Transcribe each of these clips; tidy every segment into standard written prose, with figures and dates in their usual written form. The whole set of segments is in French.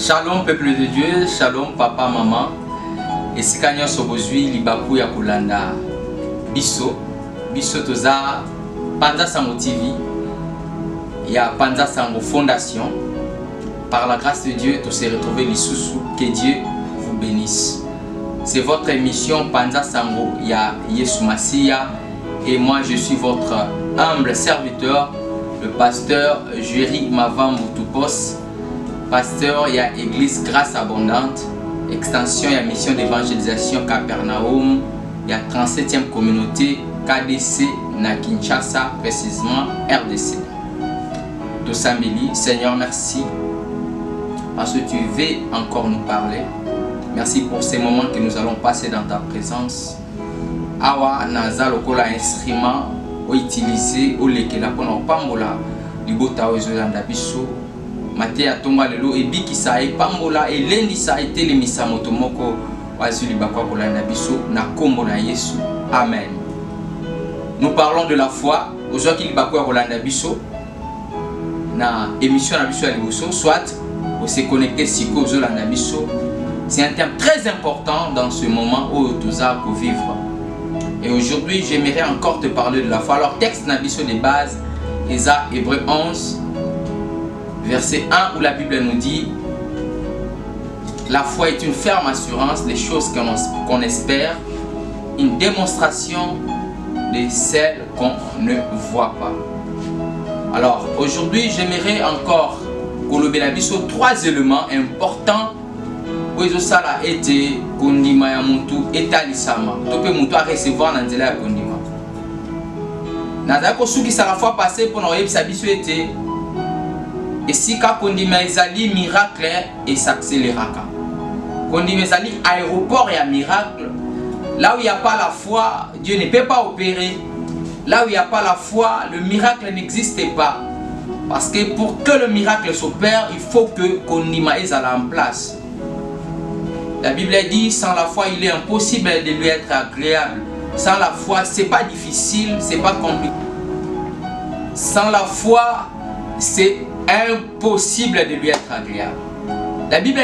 Shalom peuple de Dieu, shalom papa, maman. Et si kanyo sobozui libaku ya kulanda biso toza Panza Sango TV, ya Panza Sango Fondation. Par la grâce de Dieu, tous se retrouver l'Issousou. Que Dieu vous bénisse. C'est votre émission Panza Sango ya Yesu Masia. Et moi je suis votre humble serviteur, le pasteur Jury Mavan Moutupos. Pasteur, il y a Église Grâce Abondante, extension, il y a mission d'évangélisation Capernaum, il y a 37e communauté KDC na Kinshasa, précisément RDC. Dosambili, Seigneur, merci parce que tu veux encore nous parler. Merci pour ces moments que nous allons passer dans ta présence. Awa naza lokola instrument ou utiliser ou lekela pona pambola libota ozolanda biso. Maté atonga lelo ebiki sa epambola elendi sa etelemisa moto moko wazuli bakwa kolanda biso na kombo na Yesu. Amen. Nous parlons de la foi aujourd'hui bakwa kolanda biso na émission na biso ya liboso, soit on se connecter siko ozolanda biso. C'est un thème très important dans ce moment où tu as pour vivre. Et aujourd'hui, j'aimerais encore te parler de la foi. Alors texte na biso de base, Hébreux 11 verset 1 où la Bible nous dit: la foi est une ferme assurance des choses qu'on espère, une démonstration de celles qu'on ne voit pas. Alors aujourd'hui, j'aimerais encore kolobe na biso trois éléments importants où ils ont ça là été kondima ya mutu etalisama topé mutu a recevoir na nzela ya kondima. Nazaka kosukisa la fois passée pour na yebisa biso été et si ka kondima ezali miracle et s'accéléraka. Kondima ezali aéroport et miracle. Là où il n'y a pas la foi, Dieu ne peut pas opérer. Là où il n'y a pas la foi, le miracle n'existe pas. Parce que pour que le miracle s'opère, il faut que kondima ezala en place. La Bible dit, sans la foi, il est impossible de lui être agréable. Sans la foi, c'est pas difficile, c'est pas compliqué. Sans la foi, c'est impossible de lui être agréable. La Bible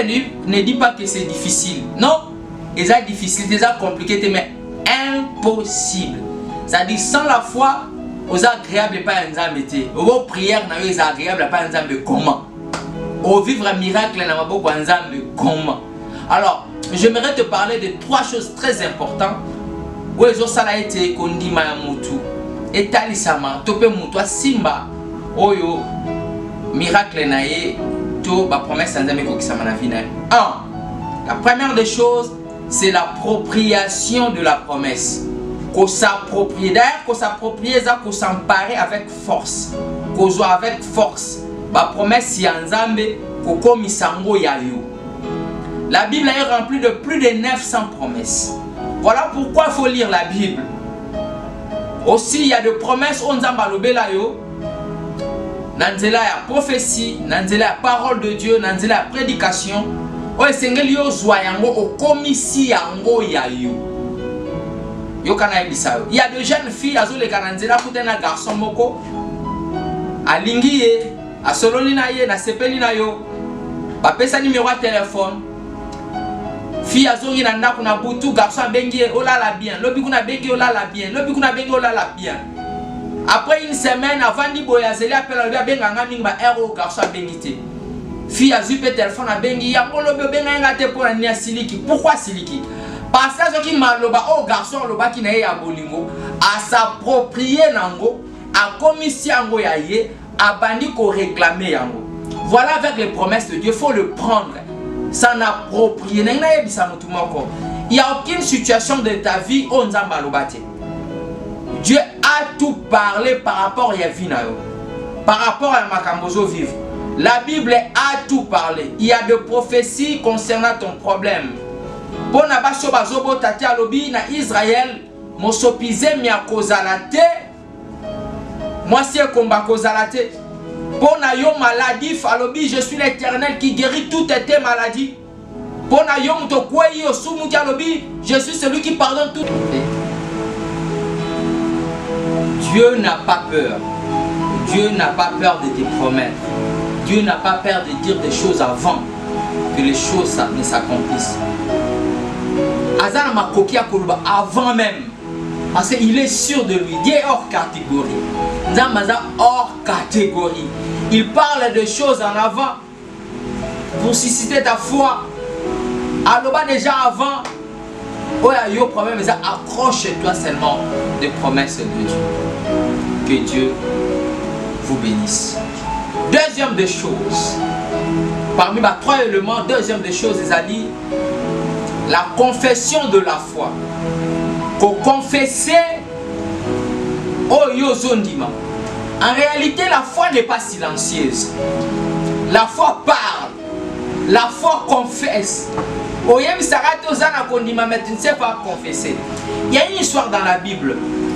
ne dit pas que c'est difficile. Non, c'est difficile, c'est compliqué, mais impossible. Ça dit sans la foi, aux agréables pas un zambé. Vos prières n'ont pas agréable pas un zambé comment. Au vivre un miracle n'a pas beaucoup un zambé comment. Alors, j'aimerais te parler de trois choses très importantes. Où ils ont ça a été kondima ya mutu. Etalisama, tope mutu simba. Oyo miracle nae to ba promesse nzambe ko kisama na vie na. 1. La première des choses, c'est l'appropriation de la promesse. Qu'on s'approprie, d'ailleurs qu'on s'approprie ça, qu'on s'emparer avec force. Qu'on soit avec force. Ba promesse ya nzambe ko komisango ya yo. La Bible est remplie de plus de 900 promesses. Voilà pourquoi il faut lire la Bible. Aussi, il y a des promesses on nzamba lobela yo. Nanzela ya prophétie, nanzela ya parole de Dieu, nanzela ya prédication. O esengeli yo zwa yango okomisi yango ya yo. Yo kana ebisa yo. Il y a de jeunes filles azoleka nanzela kutena garçon moko. Alingi ye, asololi na ye, na sepeli na yo. Ba pesa numéro de téléphone. Fille azongi na ndako na butu, garçon bengi olala bien. Lobi kuna bengi olala bien. Lobi kuna bengi olala bien. Après une semaine, avant di boyazeli appelle le benga ngami ba ero garçon bengi te. Fille azu pe téléphone a bengi yango lobi benga ngate pour na siliki. Pourquoi siliki? Parce que qui maloba oh garçon loba ki na ya bolingo, a s'approprier nango, a commis yango ya ye, a bandi ko réclamer yango. Voilà avec les promesses de Dieu, faut le prendre. S'en approprier. Il n'y a aucune situation de ta vie où on a Dieu a tout parlé par rapport à la vie. Par rapport à Makambozo vivre. La Bible a tout parlé. Il y a des prophéties concernant ton problème. Pour Israël, moi c'est combat kozalate. Pour na yo maladie, falobi, je suis l'Éternel qui guérit toutes tes maladies. Pour na yo muto kwe yo sumu dialobi, je suis celui qui pardonne tout. Dieu n'a pas peur. Dieu n'a pas peur de te promettre. Dieu n'a pas peur de dire des choses avant. que les choses ne s'accomplissent. Azana Makokia Koluba avant même. Parce qu'il est sûr de lui. Dieu est hors catégorie. Nzamaza hors catégorie. Il parle de choses en avant pour susciter ta foi. Aloba déjà avant. Ouais, yo problème, mais accroche-toi seulement des promesses de Dieu. Que Dieu vous bénisse. Deuxième des choses. Parmi les 3 éléments, deuxième des choses, il a dit la confession de la foi. Qu'on confesser au Yozondima. En réalité, la foi n'est pas silencieuse. La foi parle. La foi confesse. Il y a une histoire dans la Bible.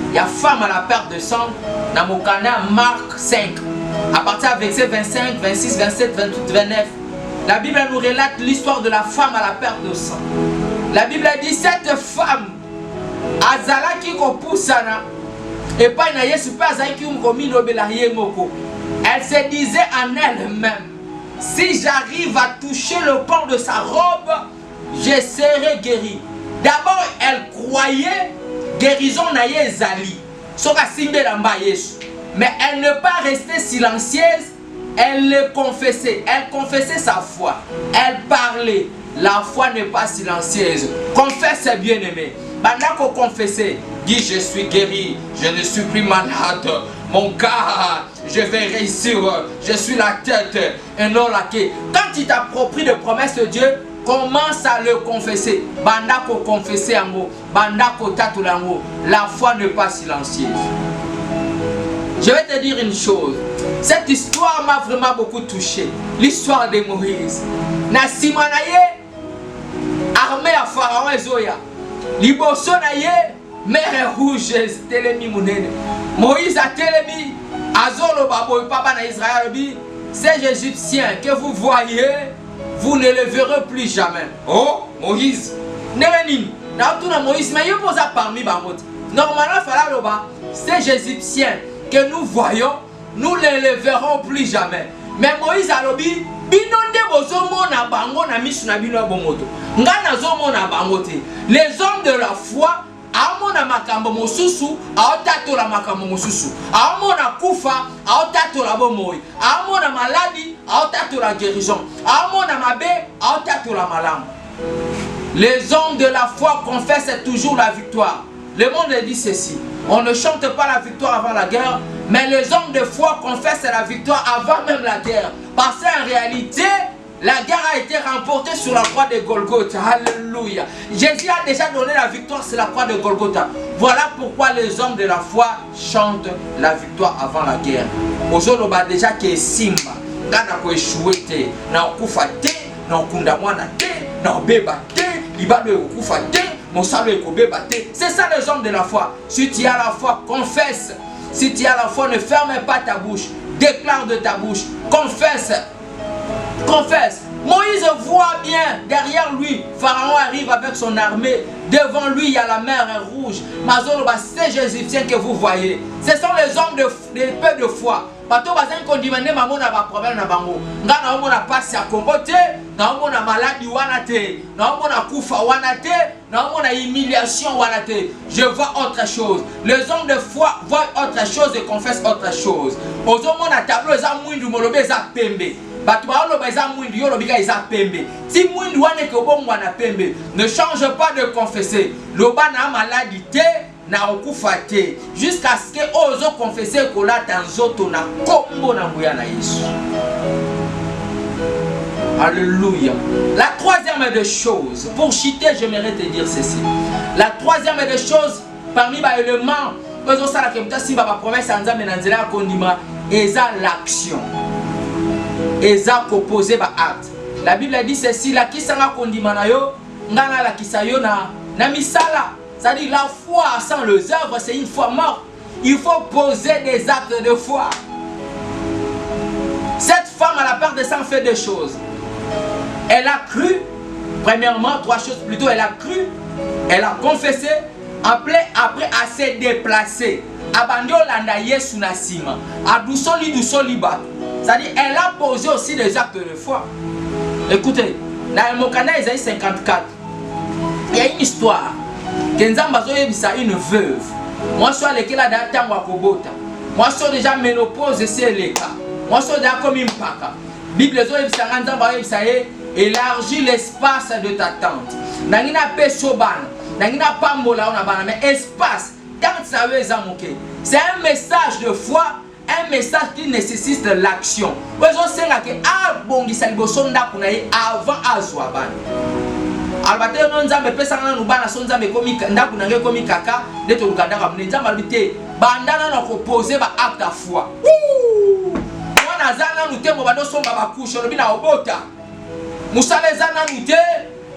Il y a femme à la perte de sang. Dans mon canal Marc 5. À partir de verset 25, 26, 27, 28, 29. La Bible nous relate l'histoire de la femme à la perte de sang. La Bible dit cette femme azala ki ko pusana et pas na Yesu pas azaki umkomi lobela yemoko. Elle se disait en elle-même, si j'arrive à toucher le pan de sa robe, je serai guéri. D'abord elle croyait guérison na yezali soka simbe lamba Yesu, mais elle ne pas rester silencieuse. Elle le confessait, elle confessait sa foi, elle parlait. La foi n'est pas silencieuse. Confesse, bien-aimé. Bandako confesser, dit je suis guéri, je ne suis plus malade, mon cas, je vais réussir, je suis la tête et non la queue. Quand tu t'appropries de promesses de Dieu, commence à le confesser. Bandako confesser en mot, bandako tatulango. La foi n'est pas silencieuse. Je vais te dire une chose. Cette histoire m'a vraiment beaucoup touché. L'histoire de Moïse. Nasimanaye, armée à Pharaon et Zoya. Liboso naye, mer rouge, telemi munene. Moïse a telemi, azolo babo papa na Israël bi. Ces Égyptiens que vous voyez, vous ne les verrez plus jamais. Oh, Moïse. Nevenim, na tout na Moïse, mais il pose parmi bamot. Normalement, Pharaon, ces Égyptiens que nous voyons, nous ne les verrons plus jamais. Mais Moïse a lobi, binonde bozomo na bango na misu na bino bomoto. Ngana zomo na bangote. Les hommes de la foi, amona makambo mosusu, aotato la makambo mosusu. Amona kufa, aotato la bomoi. Amona maladie, aotato la guérison. Amona mabe, aotato la malam. Les hommes de la foi confessent toujours la victoire. Le monde dit ceci. On ne chante pas la victoire avant la guerre, mais les hommes de foi confessent la victoire avant même la guerre. Parce qu'en réalité, la guerre a été remportée sur la croix de Golgotha. Alléluia. Jésus a déjà donné la victoire sur la croix de Golgotha. Voilà pourquoi les hommes de la foi chantent la victoire avant la guerre. Aujourd'hui, déjà que Simba, Gana ko échoué te, na okufa te, na okunda mwana te, na obeba te, libalo okufa te. C'est ça les hommes de la foi. Si tu as la foi, confesse. Si tu as la foi, ne ferme pas ta bouche. Déclare de ta bouche. Confesse. Confesse. Moïse voit bien derrière lui. Pharaon arrive avec son armée. Devant lui, il y a la mer rouge. Ces Égyptiens que vous voyez, ce sont les hommes de peu de foi. Bato bazan kondimane mamona ba problème na bango. Nga na omona passe ya kombote, na omona maladie wana te, na omona kufa wana te, na omona humiliation wana te. Je vois autre chose. Les hommes de foi voient autre chose et confessent autre chose. Ozomona tableau eza mwindu molobe eza pembe. Bato ba oloba eza mwindu yo lobika eza pembe. Si mwindu wana ke obomwa na pembe, ne change pas de confesser. Loba na maladie te. Na okufate jusqu'à ce que ozo confesser que la tanzoto na kombo na nguya na Yesu. Alléluia. La troisième des choses, pour chuter, j'aimerais te dire ceci. La troisième des choses, parmi les éléments, ozo sala ke mtasi ba promesse nzambe na nzela kondima, eza l'action. Eza proposé ba acte. La Bible dit ceci, la kisanga kondima na yo, ngana la kisayo na misala. C'est-à-dire la foi sans les œuvres, c'est une foi morte. Il faut poser des actes de foi. Cette femme à la perte de sang fait deux choses. Elle a cru, premièrement, trois choses plutôt, elle a cru, elle a confessé, après à se déplacer. Abandio landa Yesu na sima. Adusoli ba. C'est-à-dire elle a posé aussi des actes de foi. Écoutez, na mokanda ezali 54. Il y a une histoire que nzamba zoyebisa une veuve. Moi soit lekela da tango akobota. Moi soit déjà ménopause c'est le cas. Moi soit déjà comme une paka. Bible zoyebisa nzamba zoyebisa élargis l'espace de ta tente. Nangina pe sobana. Nangina pambola on a bana mais espace tant ça veut zamoke. C'est un message de foi, un message qui nécessite de l'action. Ozo senga ke abongisa liboso ndako na ye avant azwa bana. Albate no nzambe pesa na nubana so nzambe komi ndako na nge komi kaka neto lukanda ka mne nzambe albite bandana na ko poser ba acte à foi. Mwana zana nutembo bado somba ba kusho lobi na obota. Musale zana nute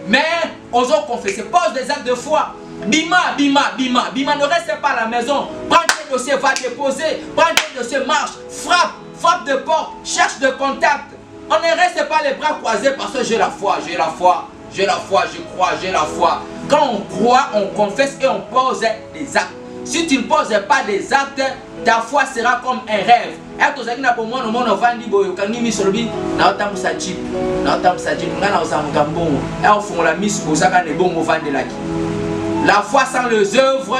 mais ozo confesser pose des actes de foi. Bima, ne reste pas à la maison. Prends tes dossiers, va déposer. Prends tes dossiers, marche, frappe de porte, cherche de contact. On ne reste pas les bras croisés parce que j'ai la foi, je crois, j'ai la foi. Quand on croit, on confesse et on pose des actes. Si tu ne poses pas des actes, ta foi sera comme un rêve. La foi sans les œuvres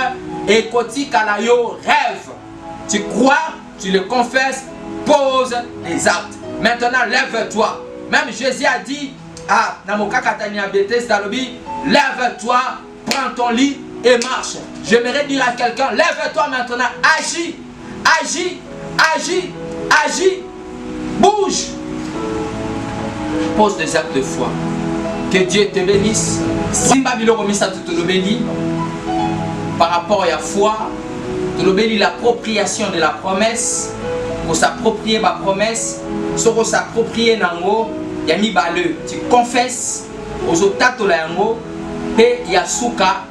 est cotique à la yo rêve. Tu crois, tu le confesses, pose des actes. Maintenant, lève-toi. Même Jésus a dit, lève-toi, prends ton lit et marche. J'aimerais dire à quelqu'un, lève-toi maintenant, agis, bouge. Pose des actes de foi. Que Dieu te bénisse. Simba biloko misa tutulobeli par rapport à la foi, tulobeli l'appropriation de la promesse, pour s'approprier ma promesse, pour s'approprier nango, yami bale, tu confesses aux otato la yango, pe yasuka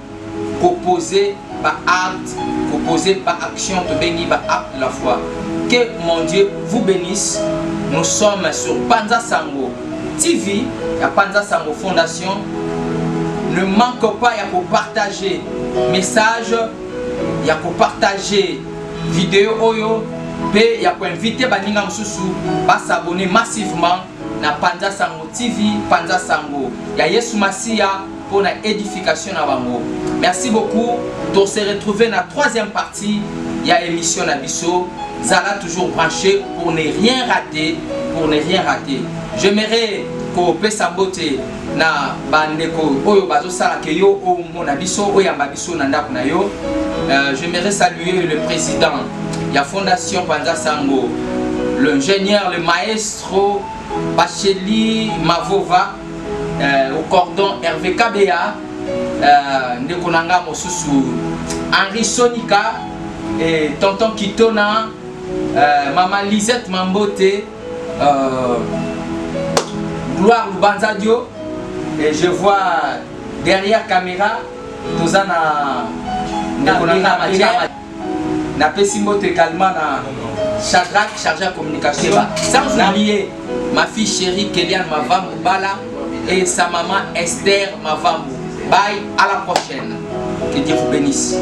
proposer par acte, proposer par action, te bénir par acte de la foi. Que mon Dieu vous bénisse. Nous sommes sur Panza Sango TV, la Panza Sango Fondation. Ne manque pas, il y a pour partager message, il y a pour partager vidéo oyo, et il y a pour inviter Baninga Msusu à s'abonner massivement na Panza Sango TV, Panza Sango. Il y a Yesu Masia pour la édification à Bango. Merci beaucoup. On se retrouve dans la troisième partie. Il y a l'émission Nabiso. Zala toujours branché pour ne rien rater, J'aimerais qu'on puisse saboter na bandeko oyo bazo sala ke yo o mona biso o yamba biso na ndako na yo. J'aimerais saluer le président de la Fondation Panza Sango, l'ingénieur, le maestro Bacheli Mavova, au cordon Hervé Kabea, Ndekonanga Mosusu, Henri Sonika, et Tonton Kitona, Maman Lisette Mambote, Gloire Lubanzadio, et je vois derrière caméra, Tozana na Pessimbote également na Shadrach, chargé de communication. Sans oublier ma fille chérie Kéliane Mavambu Bala et sa maman Esther Mavambu. Bye, à la prochaine. Que Dieu vous bénisse.